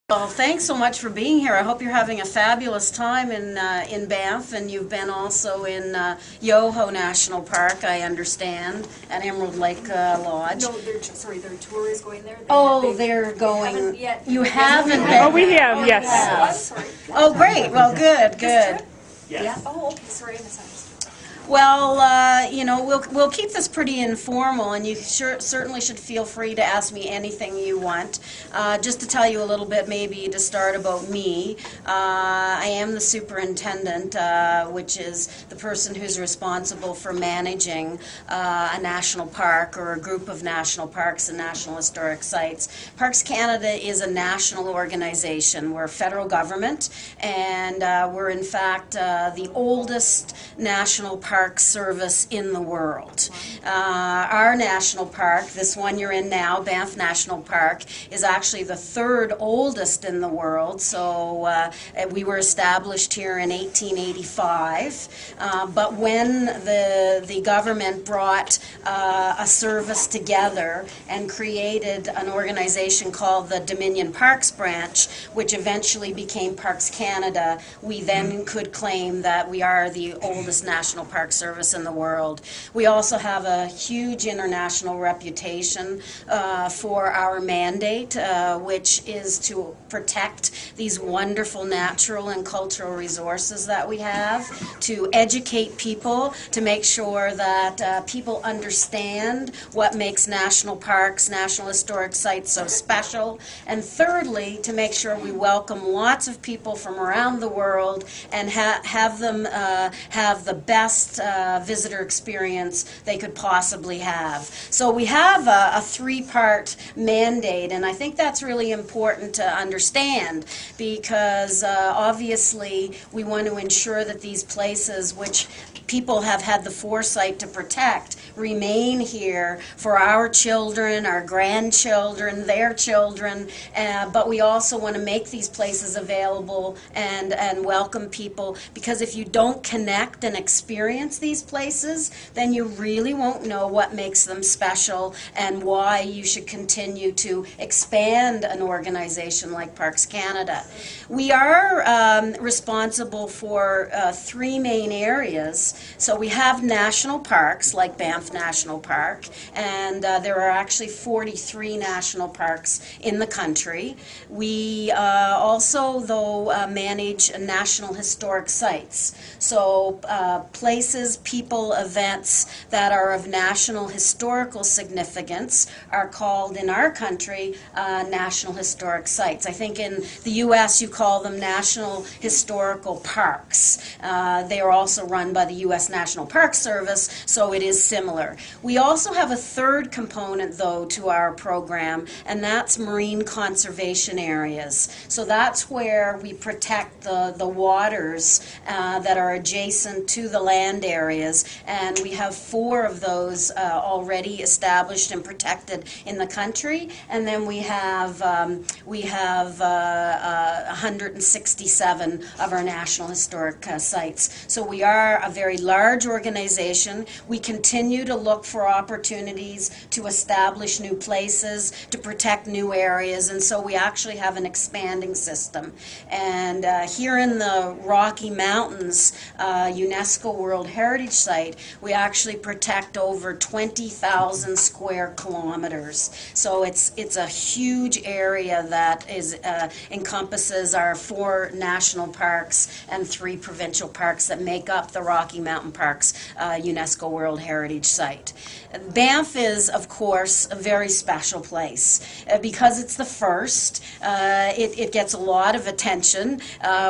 Well, thanks so much for being here. I hope you're having a fabulous time in Banff, and you've been also in Yoho National Park, I understand, at Emerald Lake Lodge. No, their tour is going there. They're going. Haven't yet. You haven't been. Oh, we have, yes. Oh, I'm sorry. Oh, great. Well, good. This trip? Yes. Yeah. Oh, okay. Sorry, I misunderstood. Well, we'll keep this pretty informal, and you certainly should feel free to ask me anything you want. Just to tell you a little bit, maybe to start about me, I am the superintendent, which is the person who's responsible for managing a national park or a group of national parks and national historic sites. Parks Canada is a national organization. We're federal government, and we're in fact the oldest national park service in the world. Our national park, this one you're in now, Banff National Park, is actually the third oldest in the world. So we were established here in 1885. But when the government brought a service together and created an organization called the Dominion Parks Branch, which eventually became Parks Canada, we then could claim that we are the oldest national park service in the world. We also have a huge international reputation for our mandate, which is to protect these wonderful natural and cultural resources that we have, to educate people, to make sure that people understand what makes national parks, national historic sites so special, and thirdly, to make sure we welcome lots of people from around the world and have them have the best visitor experience they could possibly have. So we have a three-part mandate, and I think that's really important to understand because obviously we want to ensure that these places which people have had the foresight to protect remain here for our children, our grandchildren, their children, but we also want to make these places available and welcome people, because if you don't connect and experience these places, then you really won't know what makes them special and why you should continue to expand an organization like Parks Canada. We are responsible for three main areas. So we have national parks like Banff National Park, and there are actually 43 national parks in the country. We also, though, manage national historic sites. So places, people, events that are of national historical significance are called in our country national historic sites. I think in the U.S. you call them national historical parks. They are also run by the U.S. National Park Service, so it is similar. We also have a third component, though, to our program, and that's marine conservation areas. So that's where we protect the waters that are adjacent to the land areas, and we have 4 of those already established and protected in the country, and then we have 167 of our national historic sites. So we are a very large organization. We continue to look for opportunities to establish new places, to protect new areas, and so we actually have an expanding system. And here in the Rocky Mountains, UNESCO World Heritage Site, we actually protect over 20,000 square kilometers. So it's a huge area that is encompasses our 4 national parks and 3 provincial parks that make up the Rocky Mountain Parks UNESCO World Heritage Site. Banff is, of course, a very special place. Because it's the first, it gets a lot of attention.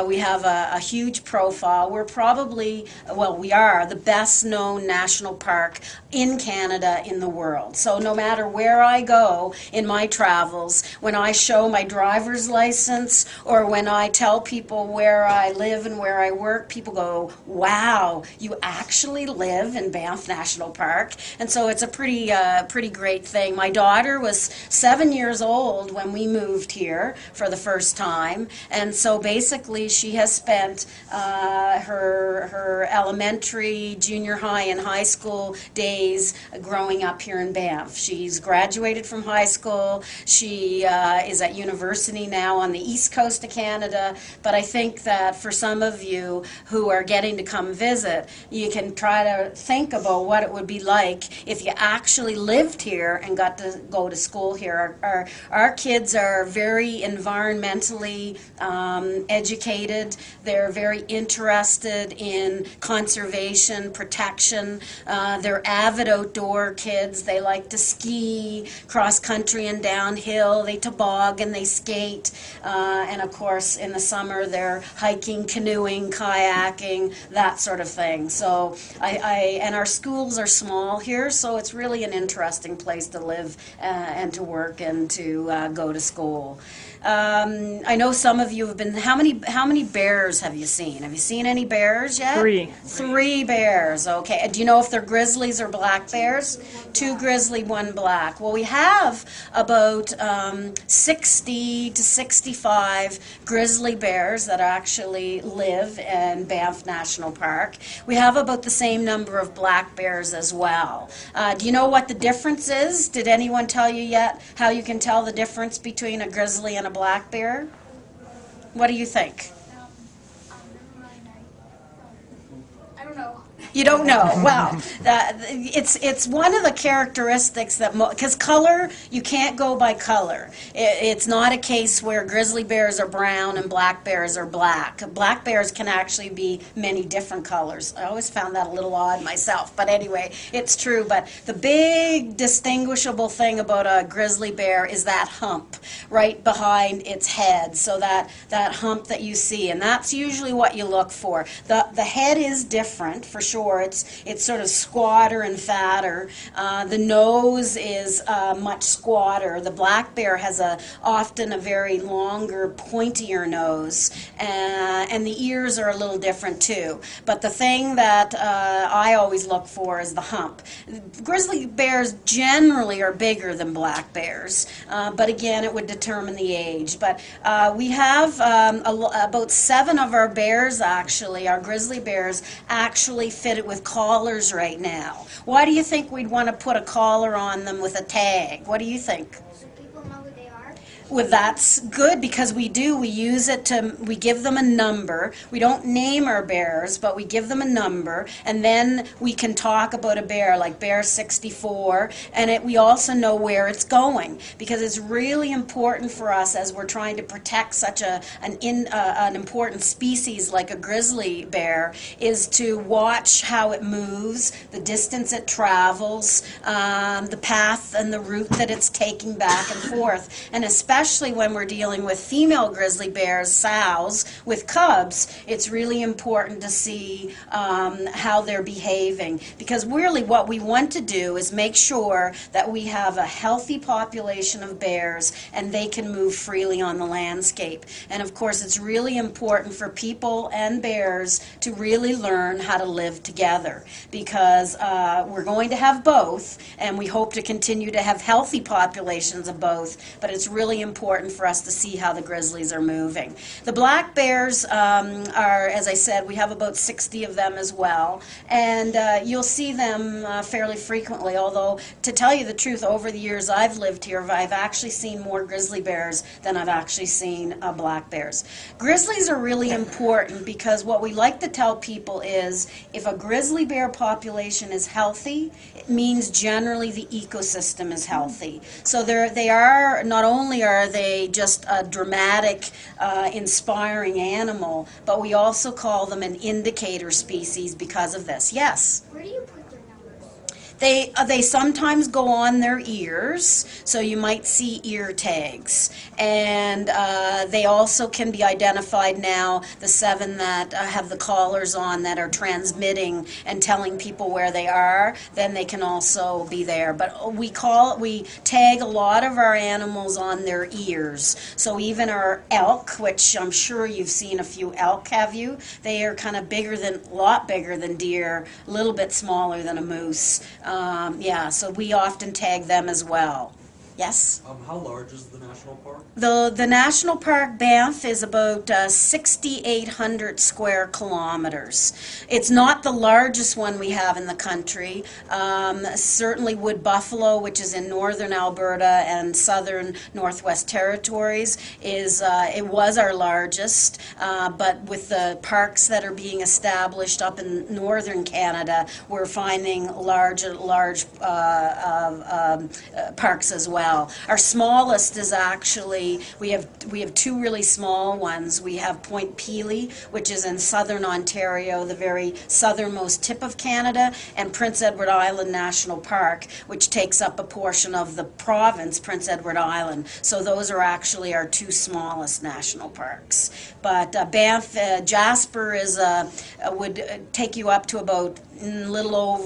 We have a huge profile. We're probably, well, we are the best known national park in Canada, in the world. So no matter where I go in my travels, when I show my driver's license or when I tell people where I live and where I work, people go, wow, you actually live in Banff National Park. And so it's a pretty great thing. My daughter was 7 years old when we moved here for the first time, and so basically she has spent her elementary, junior high, and high school days days growing up here in Banff. She's graduated from high school. She is at university now on the east coast of Canada. But I think that for some of you who are getting to come visit, you can try to think about what it would be like if you actually lived here and got to go to school here. Our kids are very environmentally educated. They're very interested in conservation, protection. They're avid outdoor kids. They like to ski, cross country and downhill. They toboggan, they skate. And of course, in the summer, they're hiking, canoeing, kayaking, that sort of thing. So and our schools are small here, so it's really an interesting place to live and to work and to go to school. I know some of you have been. How many bears have you seen? Have you seen any bears yet? 3. 3 bears. Okay. Do you know if they're grizzlies or black bears? 2 grizzly, 1 black. Well, we have about 60 to 65 grizzly bears that actually live in Banff National Park. We have about the same number of black bears as well. Do you know what the difference is? Did anyone tell you yet how you can tell the difference between a grizzly and a black bear? What do you think? I don't know. You don't know. Well, it's one of the characteristics that, because color, you can't go by color. It's not a case where grizzly bears are brown and black bears are black. Black bears can actually be many different colors. I always found that a little odd myself, but anyway, it's true. But the big distinguishable thing about a grizzly bear is that hump right behind its head. So that hump that you see, and that's usually what you look for. The head is different for sure. It's sort of squatter and fatter. The nose is much squatter. The black bear has often a very longer, pointier nose, and the ears are a little different too. But the thing that I always look for is the hump. Grizzly bears generally are bigger than black bears, but again, it would determine the age. But we have about 7 of our bears actually, our grizzly bears, actually fitted with collars right now. Why do you think we'd want to put a collar on them with a tag? What do you think? So people know who they are? Well, that's good because we do. We use it we give them a number. We don't name our bears, but we give them a number, and then we can talk about a bear, like bear 64, and we also know where it's going, because it's really important for us as we're trying to protect such an important species like a grizzly bear, is to watch how it moves, the distance it travels, the path and the route that it's taking back and forth, and especially when we're dealing with female grizzly bears, sows, with cubs, it's really important to see how they're behaving, because really what we want to do is make sure that we have a healthy population of bears and they can move freely on the landscape. And of course, it's really important for people and bears to really learn how to live together, because we're going to have both, and we hope to continue to have healthy populations of both, but it's really important for us to see how the grizzlies are moving. The black bears are, as I said, we have about 60 of them as well, and you'll see them fairly frequently, although to tell you the truth, over the years I've lived here, I've actually seen more grizzly bears than I've actually seen black bears. Grizzlies are really important because what we like to tell people is if a grizzly bear population is healthy, it means generally the ecosystem is healthy. So they are, not only are they just a dramatic, inspiring animal, but we also call them an indicator species because of this. Yes? Where do you put their numbers? They sometimes go on their ears, so you might see ear tags. And they also can be identified now, the 7 that have the collars on that are transmitting and telling people where they are, then they can also be there. But we tag a lot of our animals on their ears. So even our elk, which I'm sure you've seen a few elk, have you? They are kind of a lot bigger than deer, a little bit smaller than a moose. Yeah, so we often tag them as well. Yes? How large is the national park? The National Park Banff is about 6,800 square kilometers. It's not the largest one we have in the country. Certainly Wood Buffalo, which is in northern Alberta and southern Northwest Territories, it was our largest, but with the parks that are being established up in northern Canada, we're finding large parks as well. Our smallest is actually, we have two really small ones. We have Point Pelee, which is in southern Ontario, the very southernmost tip of Canada, and Prince Edward Island National Park, which takes up a portion of the province, Prince Edward Island. So those are actually our two smallest national parks. But Banff, Jasper would take you up to about a little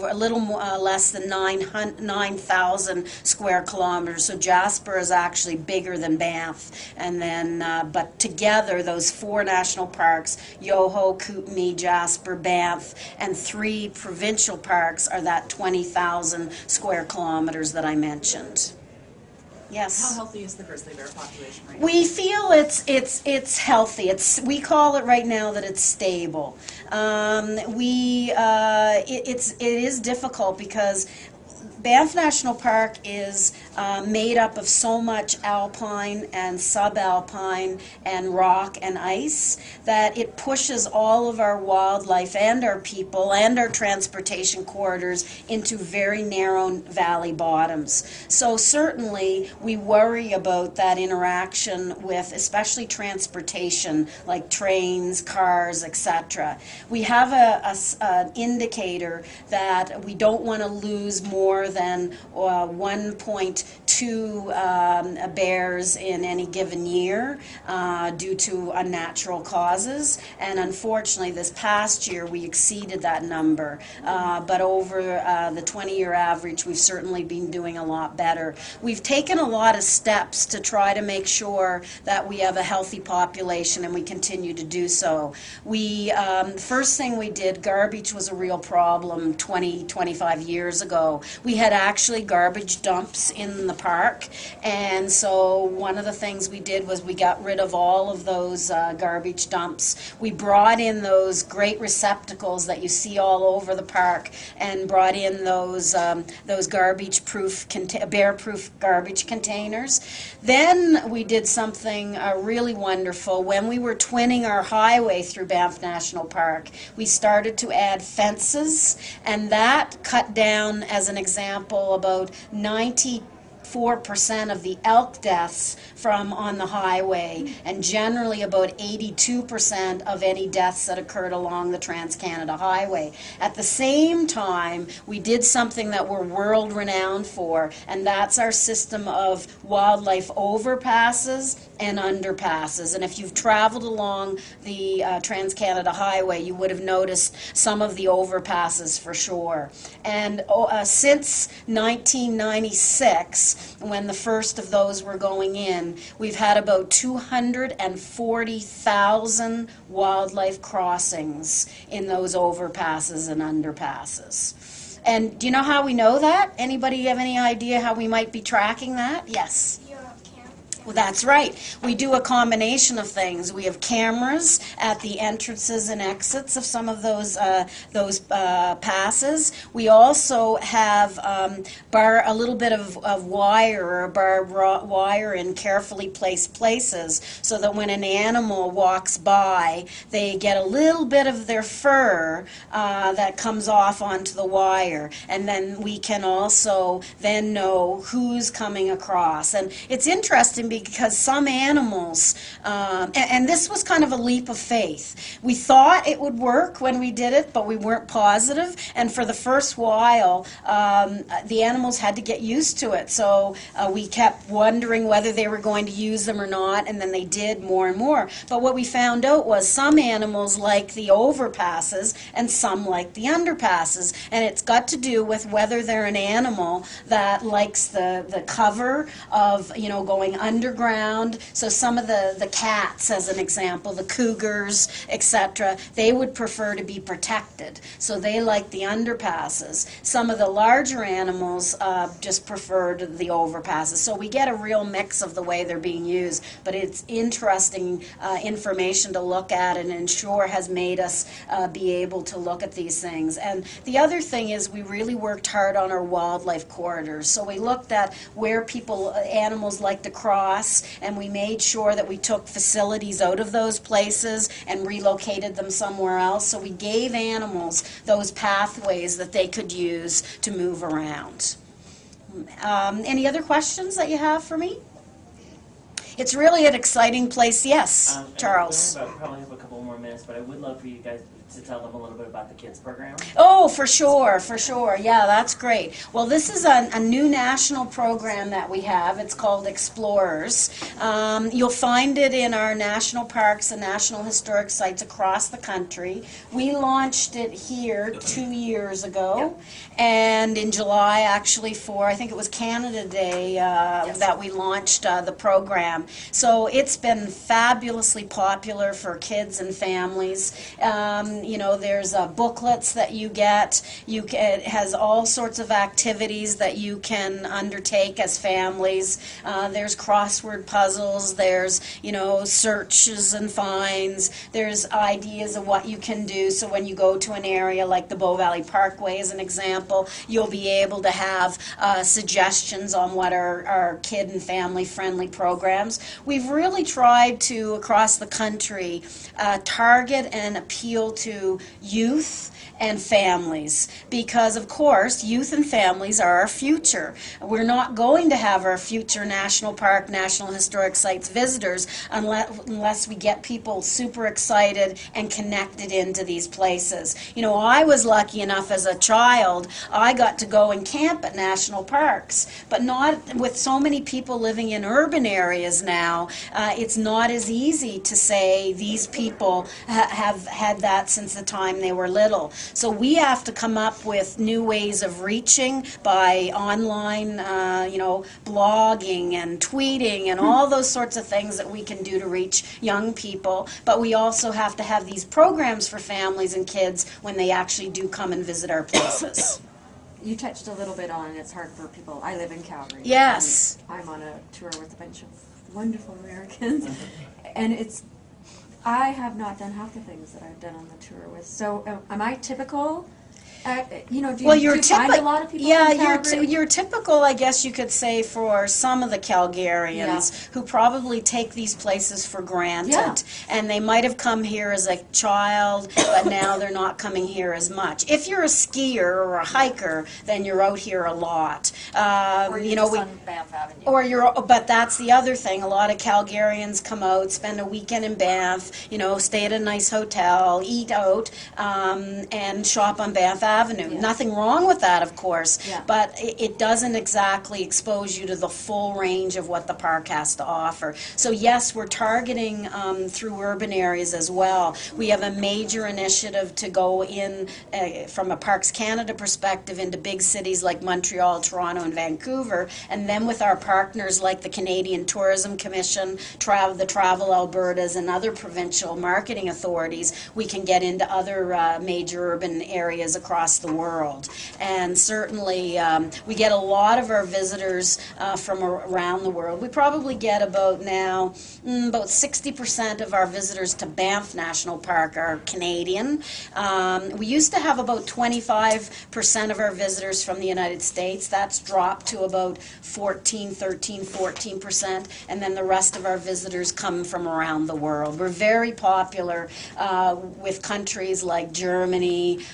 less than 9,000 square kilometers. So Jasper is actually bigger than Banff. And then, but together, those four national parks, Yoho, Kootenay, Jasper, Banff, and 3 provincial parks are that 20,000 square kilometers that I mentioned. Yes. How healthy is the grizzly bear population right now? We feel it's healthy. We call it right now that it's stable. It is difficult because Banff National Park is made up of so much alpine and subalpine and rock and ice that it pushes all of our wildlife and our people and our transportation corridors into very narrow valley bottoms. So certainly we worry about that interaction with especially transportation like trains, cars, etc. We have an indicator that we don't want to lose more than 1.2 bears in any given year due to unnatural causes. And unfortunately, this past year we exceeded that number. But over the 20-year average, we've certainly been doing a lot better. We've taken a lot of steps to try to make sure that we have a healthy population, and we continue to do so. The first thing we did, garbage was a real problem 25 years ago. We had actually garbage dumps in the park, and so one of the things we did was we got rid of all of those garbage dumps. We brought in those great receptacles that you see all over the park and brought in those garbage-proof, bear-proof garbage containers. Then we did something really wonderful. When we were twinning our highway through Banff National Park, we started to add fences, and that cut down, as an example, about 94% of the elk deaths from on the highway, and generally about 82% of any deaths that occurred along the Trans-Canada Highway. At the same time, we did something that we're world renowned for, and that's our system of wildlife overpasses and underpasses. And if you've traveled along the Trans-Canada Highway, you would have noticed some of the overpasses for sure. And since 1996, when the first of those were going in, we've had about 240,000 wildlife crossings in those overpasses and underpasses. And do you know how we know that? Anybody have any idea how we might be tracking that? Yes. Well, that's right. We do a combination of things. We have cameras at the entrances and exits of some of those passes. We also have a little bit of wire or barbed wire in carefully placed places so that when an animal walks by, they get a little bit of their fur that comes off onto the wire. And then we can also then know who's coming across. And it's interesting because some animals, and this was kind of a leap of faith. We thought it would work when we did it, but we weren't positive. And for the first while, the animals had to get used to it. So we kept wondering whether they were going to use them or not, and then they did more and more. But what we found out was some animals like the overpasses and some like the underpasses. And it's got to do with whether they're an animal that likes the cover of, going under underground. So some of the cats, as an example, the cougars, etc., they would prefer to be protected. So they like the underpasses. Some of the larger animals just preferred the overpasses. So we get a real mix of the way they're being used. But it's interesting information to look at, and ensure has made us be able to look at these things. And the other thing is we really worked hard on our wildlife corridors. So we looked at where animals like to cross, and we made sure that we took facilities out of those places and relocated them somewhere else. So we gave animals those pathways that they could use to move around. Any other questions that you have for me? It's really an exciting place. Yes, Charles. I probably have a couple more minutes, but I would love for you guys to tell them a little bit about the kids program. Oh, for sure, for sure. Yeah, that's great. Well, this is a new national program that we have. It's called Explorers. You'll find it in our national parks and national historic sites across the country. We launched it here 2 years ago, and in July, actually, for, I think it was Canada Day, that we launched the program. So it's been fabulously popular for kids and families. You know, there's booklets that you get. It has all sorts of activities that you can undertake as families. There's crossword puzzles. There's, you know, searches and finds. There's ideas of what you can do. So when you go to an area like the Bow Valley Parkway, as an example, you'll be able to have suggestions on what are kid and family-friendly programs. We've really tried to, across the country, target and appeal to youth and families, because of course youth and families are our future. We're not going to have our future national park, national historic sites visitors unless we get people super excited and connected into these places. You know, I was lucky enough as a child, I got to go and camp at national parks, but not with so many people living in urban areas now. It's not as easy to say these people have had that since the time they were little. So we have to come up with new ways of reaching by online, you know, blogging and tweeting and all those sorts of things that we can do to reach young people. But we also have to have these programs for families and kids when they actually do come and visit our places. You touched a little bit on it's hard for people. I live in Calgary. Yes. I'm on a tour with a bunch of wonderful Americans, and I have not done half the things that I've done on the tour with. So am I typical? You know, do you find a lot of people yeah, in Calgary? you're typical, I guess you could say, for some of the Calgarians who probably take these places for granted. Yeah. And they might have come here as a child, but now they're not coming here as much. If you're a skier or a hiker, then you're out here a lot. Or you know, on Banff Avenue. But that's the other thing. A lot of Calgarians come out, spend a weekend in Banff, you know, stay at a nice hotel, eat out, and shop on Banff Avenue. Yeah. Nothing wrong with that, of course, Yeah. but it doesn't exactly expose you to the full range of what the park has to offer. So yes, we're targeting through urban areas as well. We have a major initiative to go in from a Parks Canada perspective into big cities like Montreal, Toronto, and Vancouver, and then with our partners like the Canadian Tourism Commission, the Travel Albertas, and other provincial marketing authorities, we can get into other major urban areas across the world. And certainly we get a lot of our visitors from around the world. We probably get about 60% of our visitors to Banff National Park are Canadian. We used to have about 25% of our visitors from the United States. That's dropped to about 14%, and then the rest of our visitors come from around the world. We're very popular with countries like Germany,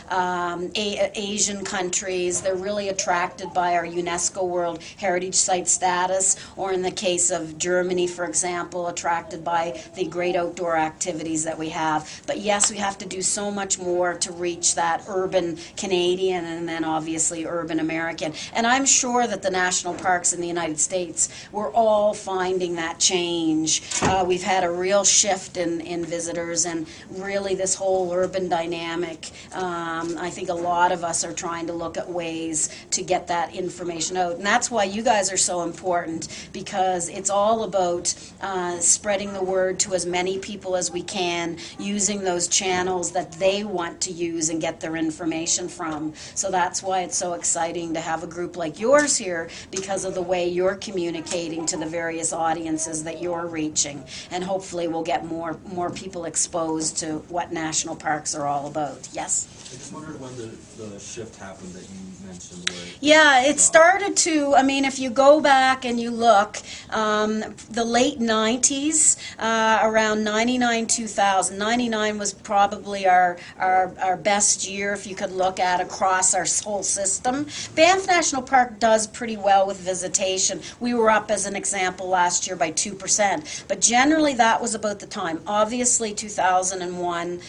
Asian countries. They're really attracted by our UNESCO World Heritage Site status, or in the case of Germany, for example, attracted by the great outdoor activities that we have. But yes, we have to do so much more to reach that urban Canadian and then obviously urban American. And I'm sure that the national parks in the United States, we're all finding that change. We've had a real shift in visitors, and really this whole urban dynamic, I think a lot of us are trying to look at ways to get that information out. And that's why you guys are so important, because it's all about spreading the word to as many people as we can, using those channels that they want to use and get their information from. So that's why it's so exciting to have a group like yours here, because of the way you're communicating to the various audiences that you're reaching. And hopefully we'll get more people exposed to what national parks are all about. Yes? I just wondered when the shift happened that you mentioned. Where Yeah, it started to, I mean, if you go back and you look, the late 90s, around 99, 2000. 99 was probably our best year if you could look at across our whole system. Banff National Park does pretty well with visitation. We were up, as an example, last year by 2%. But generally that was about the time. Obviously 2001,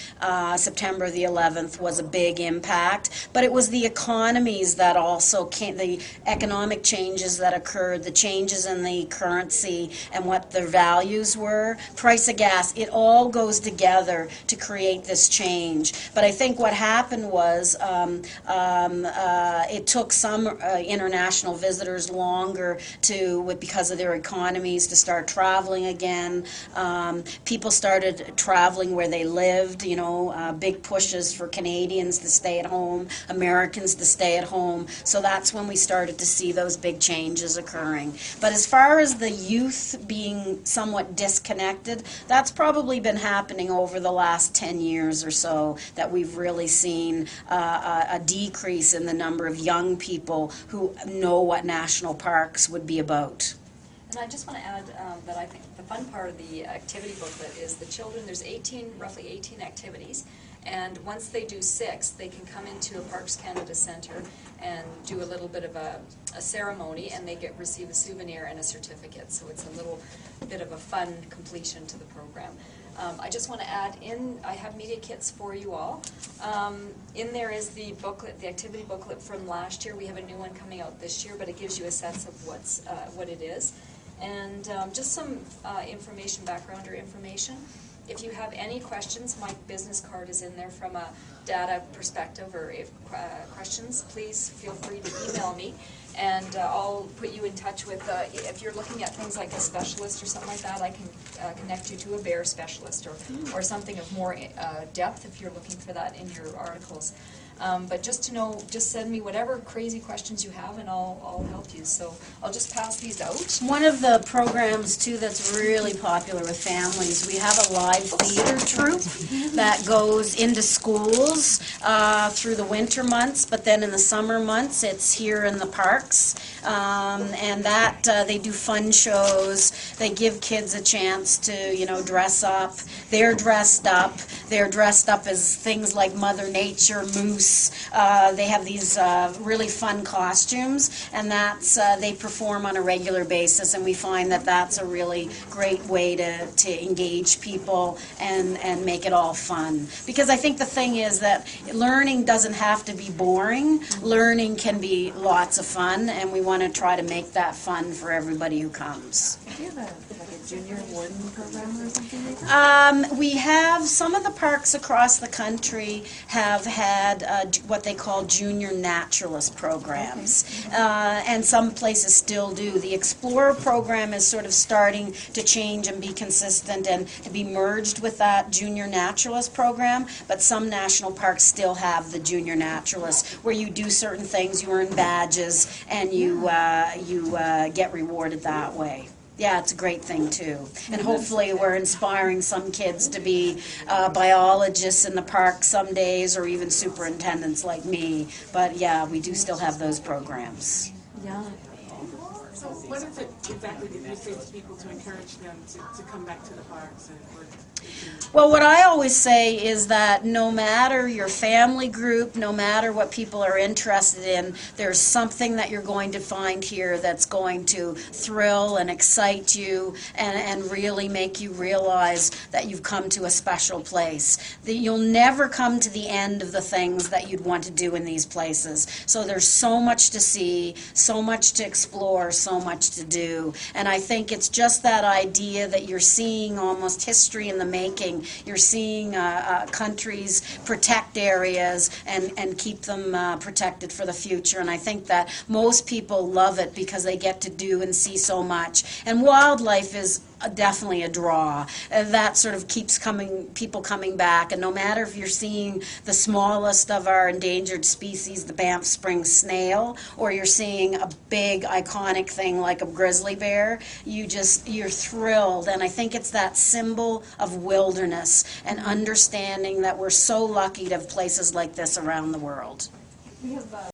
September the 11th was a big impact, but it was the economies that also came, the economic changes that occurred, the changes in the currency and what their values were, price of gas, it all goes together to create this change. But I think what happened was it took some international visitors longer because of their economies, to start traveling again. People started traveling where they lived, you know, big pushes for Canadians to stay at home, Americans to stay at home. So that's when we started to see those big changes occurring. But as far as the youth being somewhat disconnected, that's probably been happening over the last 10 years or so, that we've really seen a decrease in the number of young people who know what national parks would be about. And I just want to add that I think the fun part of the activity booklet is the children, there's roughly 18 activities, and once they do 6, they can come into a Parks Canada Centre and do a little bit of a ceremony, and they receive a souvenir and a certificate. So it's a little bit of a fun completion to the program. I just want to add in, I have media kits for you all. In there is the booklet, the activity booklet from last year. We have a new one coming out this year, but it gives you a sense of what it is. And just some background information. If you have any questions, my business card is in there from a data perspective, or if questions, please feel free to email me, and I'll put you in touch with, if you're looking at things like a specialist or something like that, I can connect you to a bear specialist, or something of more depth if you're looking for that in your articles. But just to know, just send me whatever crazy questions you have, and I'll help you. So I'll just pass these out. One of the programs, too, that's really popular with families, we have a live theater troupe that goes into schools through the winter months, but then in the summer months, it's here in the parks. And that they do fun shows. They give kids a chance to, you know, dress up. They're dressed up. They're dressed up as things like Mother Nature, moose. They have these really fun costumes, and that's they perform on a regular basis, and we find that that's a really great way to engage people and make it all fun. Because I think the thing is that learning doesn't have to be boring. Learning can be lots of fun, and we want to try to make that fun for everybody who comes. Do you have a junior warden program or something like that? We have, some of the parks across the country have had what they call junior naturalist programs, and some places still do. The Explorer program is sort of starting to change and be consistent and to be merged with that junior naturalist program, but some national parks still have the junior naturalist, where you do certain things, you earn badges, and you get rewarded that way. Yeah, it's a great thing too. And hopefully we're inspiring some kids to be biologists in the park some days, or even superintendents like me. But yeah, we do still have those programs. Yeah. So what is it exactly that you say to people to encourage them to come back to the parks? Well, what I always say is that no matter your family group, no matter what people are interested in, there's something that you're going to find here that's going to thrill and excite you and really make you realize that you've come to a special place. That you'll never come to the end of the things that you'd want to do in these places. So there's so much to see, so much to explore, so so much to do. And I think it's just that idea that you're seeing almost history in the making. You're seeing countries protect areas and keep them protected for the future. And I think that most people love it because they get to do and see so much. And wildlife is definitely a draw. That sort of keeps people coming back. And no matter if you're seeing the smallest of our endangered species, the Banff spring snail, or you're seeing a big iconic thing like a grizzly bear, you're thrilled. And I think it's that symbol of wilderness and understanding that we're so lucky to have places like this around the world. We have